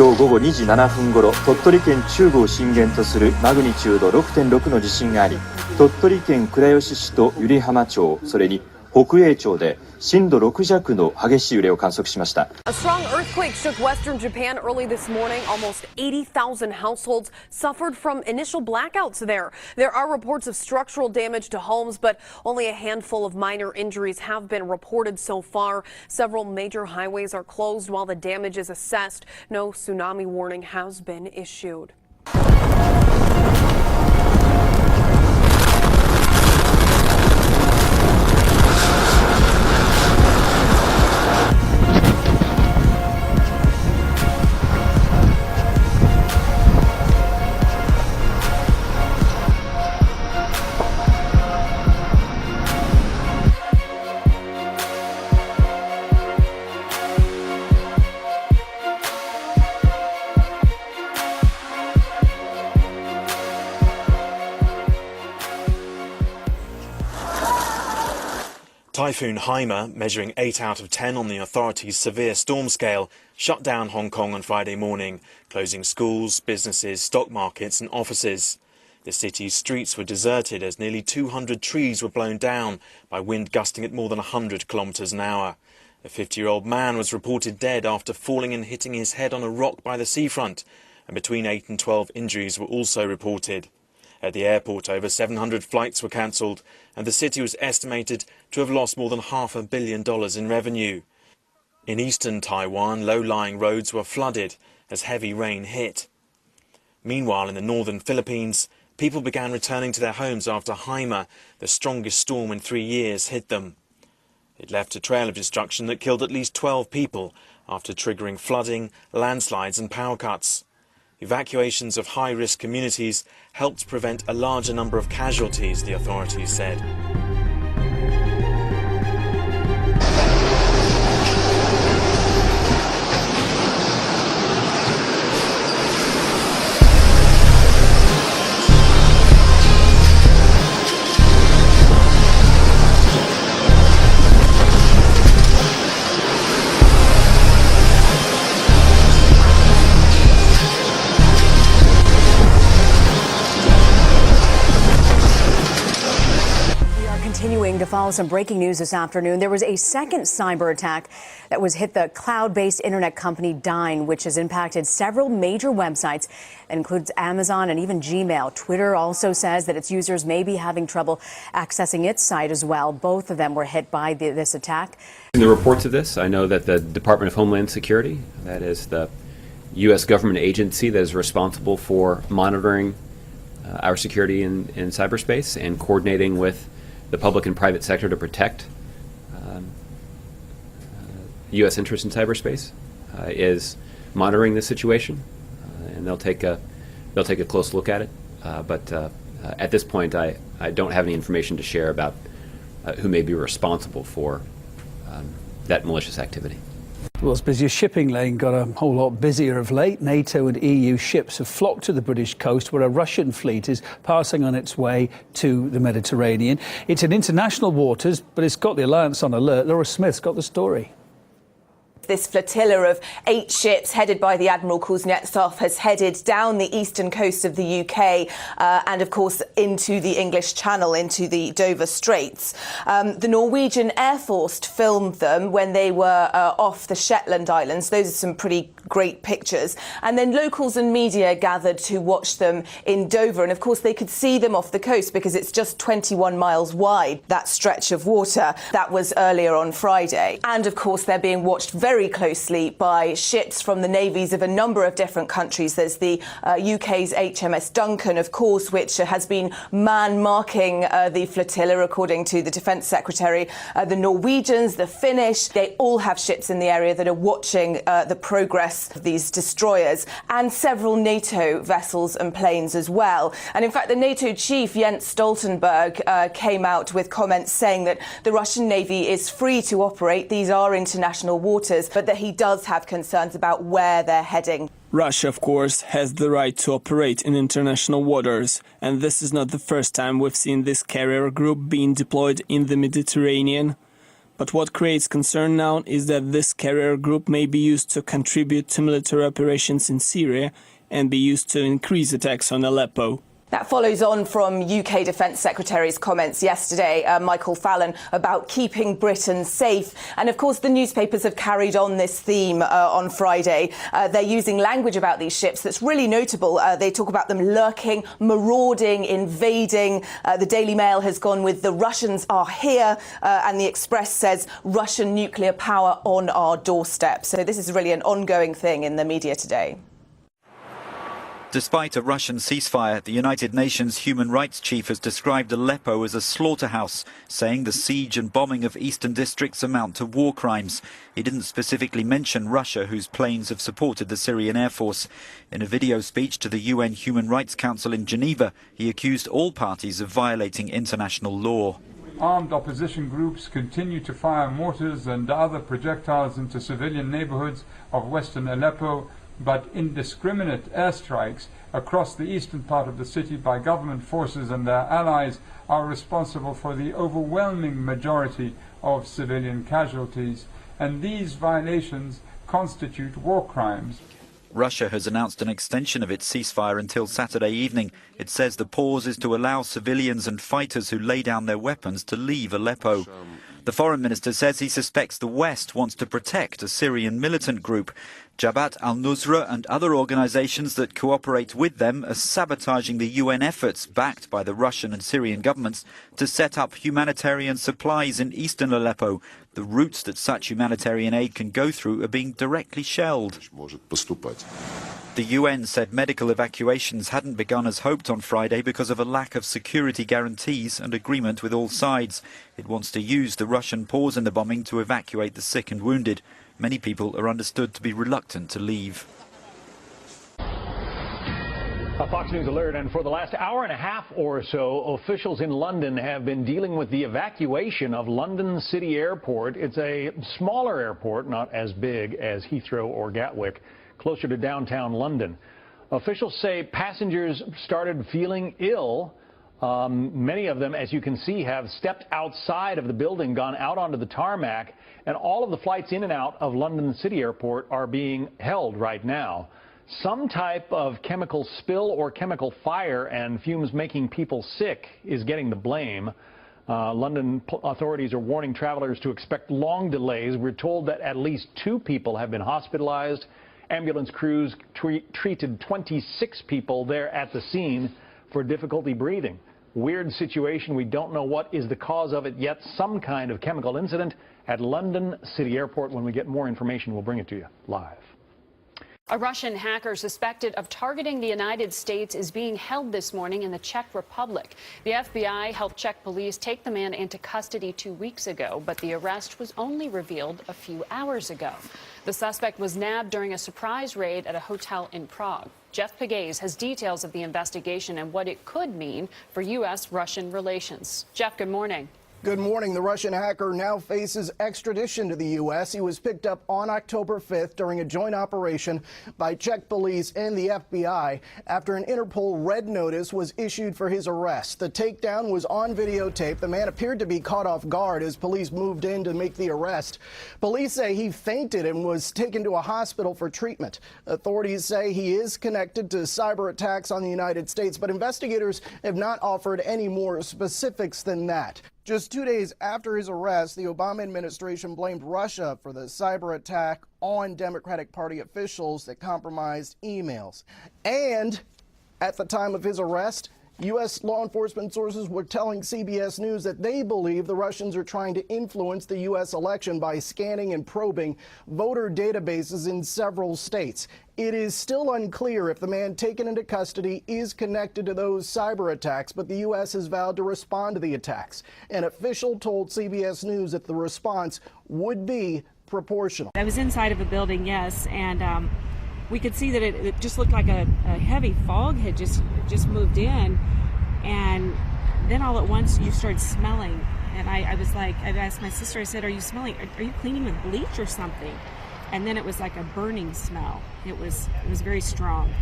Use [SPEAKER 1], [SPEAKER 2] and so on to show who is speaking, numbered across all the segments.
[SPEAKER 1] 今日午後2時7分ごろ、鳥取県中部を震源とするマグニチュード 6.6 の地震があり、鳥取県倉吉市と湯梨浜町、それに北栄町で震度6弱の激しい揺れを観測しました。
[SPEAKER 2] A strong earthquake shook western Japan early this morning. Almost 80,000 households suffered from initial blackouts there. There are reports of structural damage to homes, but only a handful of minor injuries have been reported so far. Several major highways are closed while the damage is assessed. No tsunami warning has been issued.
[SPEAKER 3] Typhoon Haima, measuring 8 out of 10 on the authorities' severe storm scale, shut down Hong Kong on Friday morning, closing schools, businesses, stock markets and offices. The city's streets were deserted as nearly 200 trees were blown down by wind gusting at more than 100 kilometres an hour. A 50-year-old man was reported dead after falling and hitting his head on a rock by the seafront, and between 8 and 12 injuries were also reported. At the airport, over 700 flights were cancelled, and the city was estimated to have lost more than $500 million in revenue. In eastern Taiwan, low-lying roads were flooded as heavy rain hit. Meanwhile, in the northern Philippines, people began returning to their homes after Haima, the strongest storm in 3 years, hit them. It left a trail of destruction that killed at least 12 people after triggering flooding, landslides and power cuts. Evacuations of high-risk communities helped prevent a larger number of casualties, the authorities said.
[SPEAKER 2] Continuing to follow some breaking news this afternoon, there was a second cyber attack that was hit the cloud-based internet company Dyn, which has impacted several major websites. It includes Amazon and even Gmail. Twitter also says that its users may be having trouble accessing its site as well. Both of them were hit by this attack.
[SPEAKER 4] In the reports of this, I know that the Department of Homeland Security, that is the U.S. government agency that is responsible for monitoring our security in cyberspace and coordinating with the public and private sector to protect U.S. interests in cyberspace, is monitoring the situation, and they'll take a close look at it. But at this point, I don't have any information to share about who may be responsible for that malicious activity.
[SPEAKER 5] Well, it's busy. Your shipping lane got a whole lot busier of late. NATO and EU ships have flocked to the British coast where a Russian fleet is passing on its way to the Mediterranean. It's in international waters, but it's got the alliance on alert. Laura Smith's got the story.
[SPEAKER 6] This flotilla of 8 ships headed by the Admiral Kuznetsov has headed down the eastern coast of the UK and, of course, into the English Channel, into the Dover Straits. The Norwegian Air Force filmed them when they were off the Shetland Islands. Those are some pretty great pictures. And then locals and media gathered to watch them in Dover. And, of course, they could see them off the coast because it's just 21 miles wide, that stretch of water. That was earlier on Friday. And, of course, they're being watched very closely by ships from the navies of a number of different countries. There's the UK's HMS Duncan, of course, which has been man-marking the flotilla, according to the Defence Secretary. The Norwegians, the Finnish, they all have ships in the area that are watching the progress of these destroyers, and several NATO vessels and planes as well. And in fact, the NATO chief, Jens Stoltenberg, came out with comments saying that the Russian Navy is free to operate. These are international waters, but that he does have concerns about where they're heading.
[SPEAKER 7] Russia, of course, has the right to operate in international waters, and this is not the first time we've seen this carrier group being deployed in the Mediterranean. But what creates concern now is that this carrier group may be used to contribute to military operations in Syria and be used to increase attacks on Aleppo.
[SPEAKER 6] That follows on from UK Defence Secretary's comments yesterday, Michael Fallon, about keeping Britain safe. And of course, the newspapers have carried on this theme on Friday. They're using language about these ships that's really notable. They talk about them lurking, marauding, invading. The Daily Mail has gone with "the Russians are here," and the Express says "Russian nuclear power on our doorstep." So this is really an ongoing thing in the media today.
[SPEAKER 8] Despite a Russian ceasefire, the United Nations human rights chief has described Aleppo as a slaughterhouse, saying the siege and bombing of eastern districts amount to war crimes. He didn't specifically mention Russia, whose planes have supported the Syrian Air Force. In a video speech to the UN Human Rights Council in Geneva, he accused all parties of violating international law.
[SPEAKER 9] Armed opposition groups continue to fire mortars and other projectiles into civilian neighborhoods of western Aleppo, but indiscriminate airstrikes across the eastern part of the city by government forces and their allies are responsible for the overwhelming majority of civilian casualties, and these violations constitute war crimes.
[SPEAKER 8] Russia has announced an extension of its ceasefire until Saturday evening. It says the pause is to allow civilians and fighters who lay down their weapons to leave Aleppo. The foreign minister says he suspects the West wants to protect a Syrian militant group. Jabhat al-Nusra and other organizations that cooperate with them are sabotaging the UN efforts, backed by the Russian and Syrian governments, to set up humanitarian supplies in eastern Aleppo. The routes that such humanitarian aid can go through are being directly shelled. The UN said medical evacuations hadn't begun as hoped on Friday because of a lack of security guarantees and agreement with all sides. It wants to use the Russian pause in the bombing to evacuate the sick and wounded. Many people are understood to be reluctant to leave.
[SPEAKER 10] A Fox News alert, and for the last hour and a half or so, officials in London have been dealing with the evacuation of London City Airport. It's a smaller airport, not as big as Heathrow or Gatwick, closer to downtown London. Officials say passengers started feeling ill. Many of them, as you can see, have stepped outside of the building, gone out onto the tarmac, and all of the flights in and out of London City Airport are being held right now. Some type of chemical spill or chemical fire and fumes making people sick is getting the blame. London authorities are warning travelers to expect long delays. We're told that at least 2 people have been hospitalized. Ambulance crews treated 26 people there at the scene for difficulty breathing. Weird situation. We don't know what is the cause of it yet. Some kind of chemical incident at London City Airport. When we get more information, we'll bring it to you live.
[SPEAKER 11] A Russian hacker suspected of targeting the United States is being held this morning in the Czech Republic. The FBI helped Czech police take the man into custody 2 weeks ago, but the arrest was only revealed a few hours ago. The suspect was nabbed during a surprise raid at a hotel in Prague. Jeff Pegues has details of the investigation and what it could mean for U.S.-Russian relations. Jeff, good morning.
[SPEAKER 12] Good morning. The Russian hacker now faces extradition to the U.S. He was picked up on October 5th during a joint operation by Czech police and the FBI after an Interpol red notice was issued for his arrest. The takedown was on videotape. The man appeared to be caught off guard as police moved in to make the arrest. Police say he fainted and was taken to a hospital for treatment. Authorities say he is connected to cyber attacks on the United States, but investigators have not offered any more specifics than that. Just 2 days after his arrest, the Obama administration blamed Russia for the cyber attack on Democratic Party officials that compromised emails. And at the time of his arrest, U.S. law enforcement sources were telling CBS News that they believe the Russians are trying to influence the U.S. election by scanning and probing voter databases in several states. It is still unclear if the man taken into custody is connected to those cyber attacks, but the U.S. has vowed to respond to the attacks. An official told CBS News that the response would be proportional.
[SPEAKER 13] I was inside of a building, yes, and we could see that it just looked like a heavy fog had just moved in, and then all at once you started smelling, and I was like, I asked my sister, I said, are you smelling, are you cleaning with bleach or something? And then it was like a burning smell. It was very strong.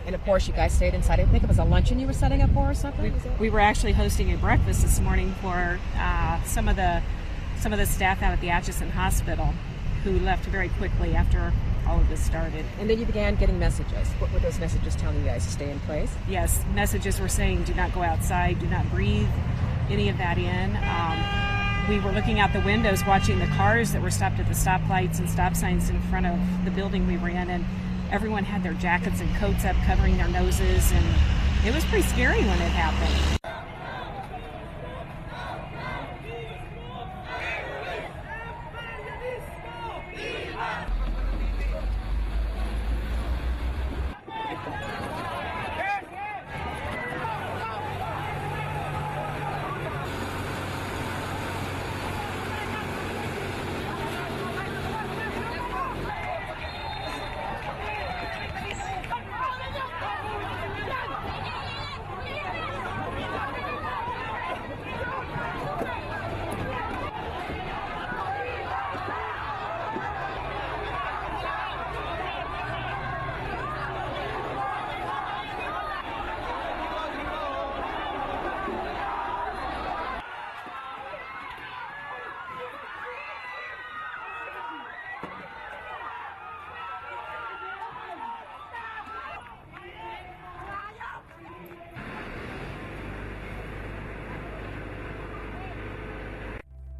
[SPEAKER 14] And of course you guys stayed inside. I think it was a luncheon you were setting up for or something?
[SPEAKER 13] We were actually hosting a breakfast this morning for some of the some of the staff out at the Atchison Hospital who left very quickly after all of this started.
[SPEAKER 14] And then you began getting messages. What were those messages telling you guys to stay in place?
[SPEAKER 13] Yes, messages were saying do not go outside, do not breathe any of that in. We were looking out the windows watching the cars that were stopped at the stoplights and stop signs in front of the building we were in, and everyone had their jackets and coats up covering their noses, and it was pretty scary when it happened.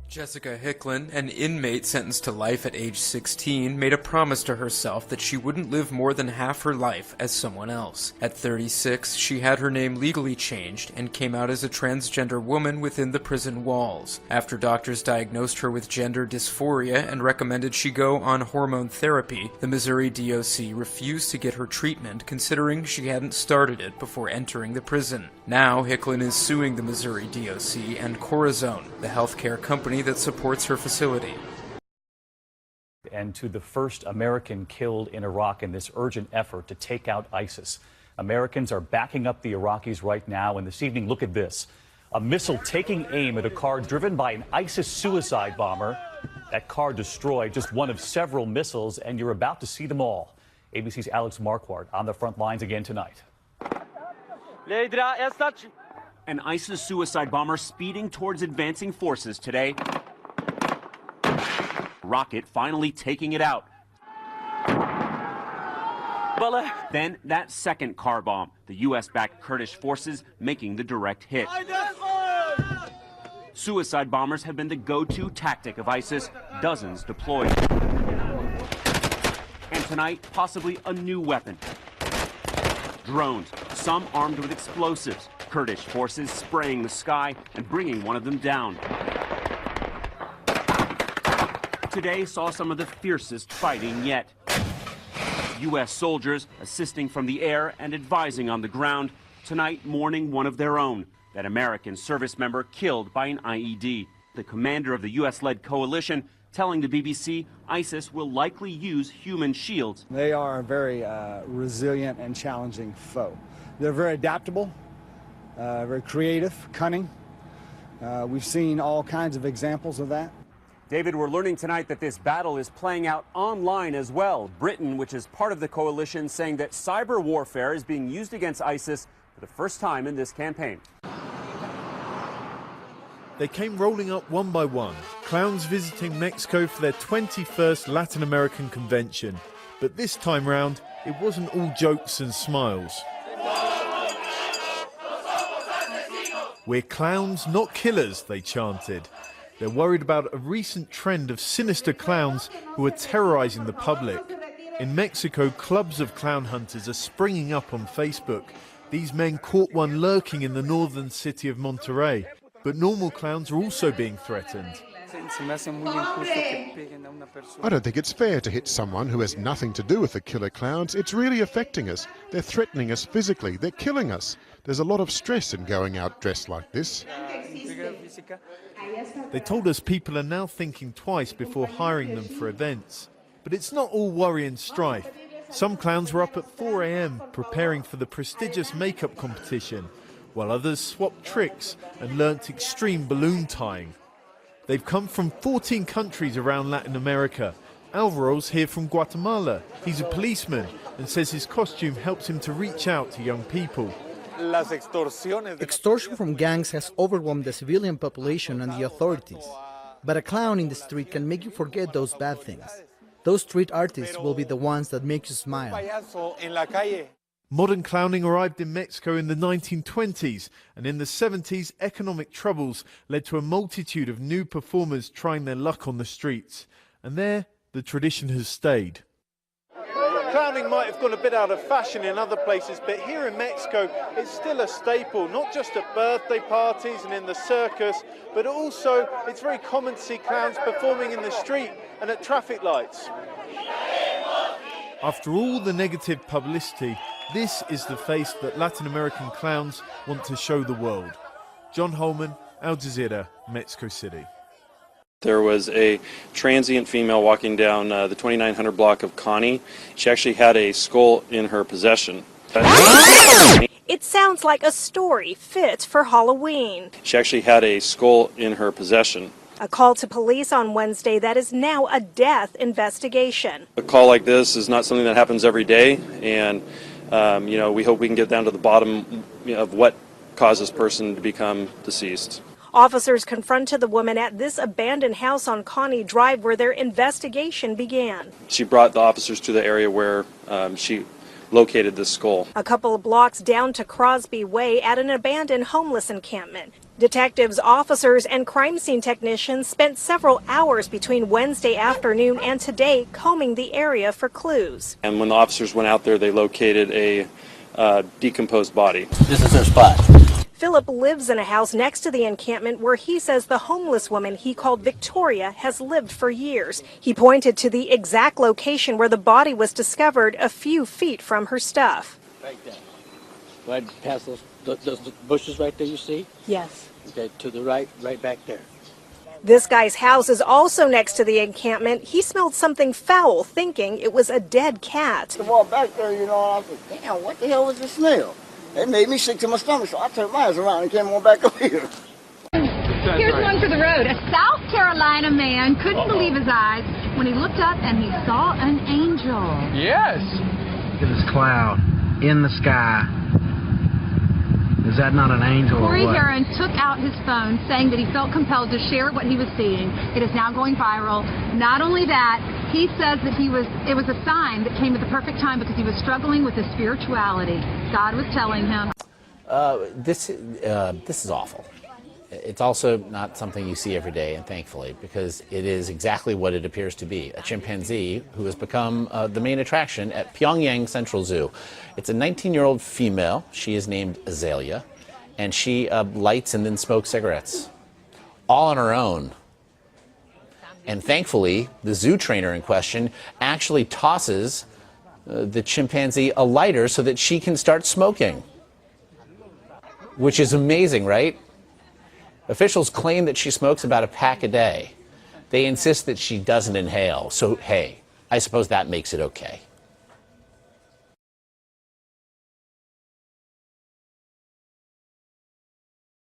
[SPEAKER 15] Jessica Hicklin, an inmate sentenced to life at age 16, made a promise to herself that she wouldn't live more than half her life as someone else. At 36, she had her name legally changed and came out as a transgender woman within the prison walls. After doctors diagnosed her with gender dysphoria and recommended she go on hormone therapy, the Missouri DOC refused to get her treatment, considering she hadn't started it before entering the prison. Now, Hicklin is suing the Missouri DOC and Corazon, the healthcare company that supports her facility.
[SPEAKER 16] And to the first American killed in Iraq in this urgent effort to take out ISIS. Americans are backing up the Iraqis right now, and this evening, look at this. A missile taking aim at a car driven by an ISIS suicide bomber. That car destroyed just one of several missiles, and you're about to see them all. ABC's Alex Marquardt on the front lines again tonight.
[SPEAKER 17] An ISIS suicide bomber speeding towards advancing forces today. Rocket finally taking it out. Then that second car bomb, the U.S.-backed Kurdish forces making the direct hit. Suicide bombers have been the go-to tactic of ISIS, dozens deployed. And tonight, possibly a new weapon. Drones, some armed with explosives. Kurdish forces spraying the sky and bringing one of them down. Today saw some of the fiercest fighting yet. U.S. soldiers assisting from the air and advising on the ground. Tonight mourning one of their own, that American service member killed by an IED. The commander of the U.S.-led coalition telling the BBC ISIS will likely use human shields.
[SPEAKER 18] They are a very resilient and challenging foe. They're very adaptable. Very creative, cunning. We've seen all kinds of examples of that.
[SPEAKER 17] David, we're learning tonight that this battle is playing out online as well. Britain, which is part of the coalition, saying that cyber warfare is being used against ISIS for the first time in this campaign.
[SPEAKER 19] They came rolling up one by one, clowns visiting Mexico for their 21st Latin American convention. But this time round, it wasn't all jokes and smiles. "We're clowns, not killers," they chanted. They're worried about a recent trend of sinister clowns who are terrorizing the public. In Mexico, clubs of clown hunters are springing up on Facebook. These men caught one lurking in the northern city of Monterrey. But normal clowns are also being threatened.
[SPEAKER 20] I don't think it's fair to hit someone who has nothing to do with the killer clowns. It's really affecting us. They're threatening us physically. They're killing us. There's a lot of stress in going out dressed like this.
[SPEAKER 19] They told us people are now thinking twice before hiring them for events. But it's not all worry and strife. Some clowns were up at 4 a.m. preparing for the prestigious makeup competition, while others swapped tricks and learnt extreme balloon tying. They've come from 14 countries around Latin America. Alvaro's here from Guatemala. He's a policeman and says his costume helps him to reach out to young people.
[SPEAKER 21] Extortion from gangs has overwhelmed the civilian population and the authorities. But a clown in the street can make you forget those bad things. Those street artists will be the ones that make you smile.
[SPEAKER 19] Modern clowning arrived in Mexico in the 1920s, and in the 70s, economic troubles led to a multitude of new performers trying their luck on the streets. And there, the tradition has stayed. Clowning might have gone a bit out of fashion in other places, but here in Mexico, it's still a staple, not just at birthday parties and in the circus, but also it's very common to see clowns performing in the street and at traffic lights. After all the negative publicity, this is the face that Latin American clowns want to show the world. John Holman, Al Jazeera, Mexico City.
[SPEAKER 22] There was a transient female walking down the 2900 block of Connie. She actually had a skull in her possession.
[SPEAKER 23] It sounds like a story fit for Halloween.
[SPEAKER 22] She actually had a skull in her possession.
[SPEAKER 23] A call to police on Wednesday that is now a death investigation.
[SPEAKER 22] A call like this is not something that happens every day, and we hope we can get down to the bottom of what caused this person to become deceased.
[SPEAKER 23] Officers confronted the woman at this abandoned house on Connie Drive where their investigation began.
[SPEAKER 22] She brought the officers to the area where she located the skull.
[SPEAKER 23] A couple of blocks down to Crosby Way at an abandoned homeless encampment. Detectives, officers, and crime scene technicians spent several hours between Wednesday afternoon and today combing the area for clues.
[SPEAKER 22] And when the officers went out there, they located a decomposed body.
[SPEAKER 23] This is their spot. Philip lives in a house next to the encampment where he says the homeless woman he called Victoria has lived for years. He pointed to the exact location where the body was discovered a few feet from her stuff.
[SPEAKER 24] Right there. Right past those bushes right there you see?
[SPEAKER 23] Yes.
[SPEAKER 24] Okay, to the right back there.
[SPEAKER 23] This guy's house is also next to the encampment. He smelled something foul, thinking it was a dead cat.
[SPEAKER 25] I walked back there, I said, damn, what the hell was the smell? It made me sick to my stomach, so I turned my eyes around and came on back up here.
[SPEAKER 26] Here's one for the road. A South Carolina man couldn't believe his eyes when he looked up and he saw an angel.
[SPEAKER 27] Yes. Look at this cloud in the sky. Is that not an angel or
[SPEAKER 26] Corey
[SPEAKER 27] what?
[SPEAKER 26] Heron took out his phone saying that he felt compelled to share what he was seeing. It is now going viral. Not only that, he says that it was a sign that came at the perfect time because he was struggling with his spirituality. God was telling him.
[SPEAKER 28] This is awful. It's also not something you see every day, and thankfully, because it is exactly what it appears to be, a chimpanzee who has become the main attraction at Pyongyang Central Zoo. It's a 19-year-old female. She is named Azalea, and she lights and then smokes cigarettes, all on her own. And thankfully, the zoo trainer in question actually tosses the chimpanzee a lighter so that she can start smoking, which is amazing, right? Officials claim that she smokes about a pack a day. They insist that she doesn't inhale, so hey, I suppose that makes it okay.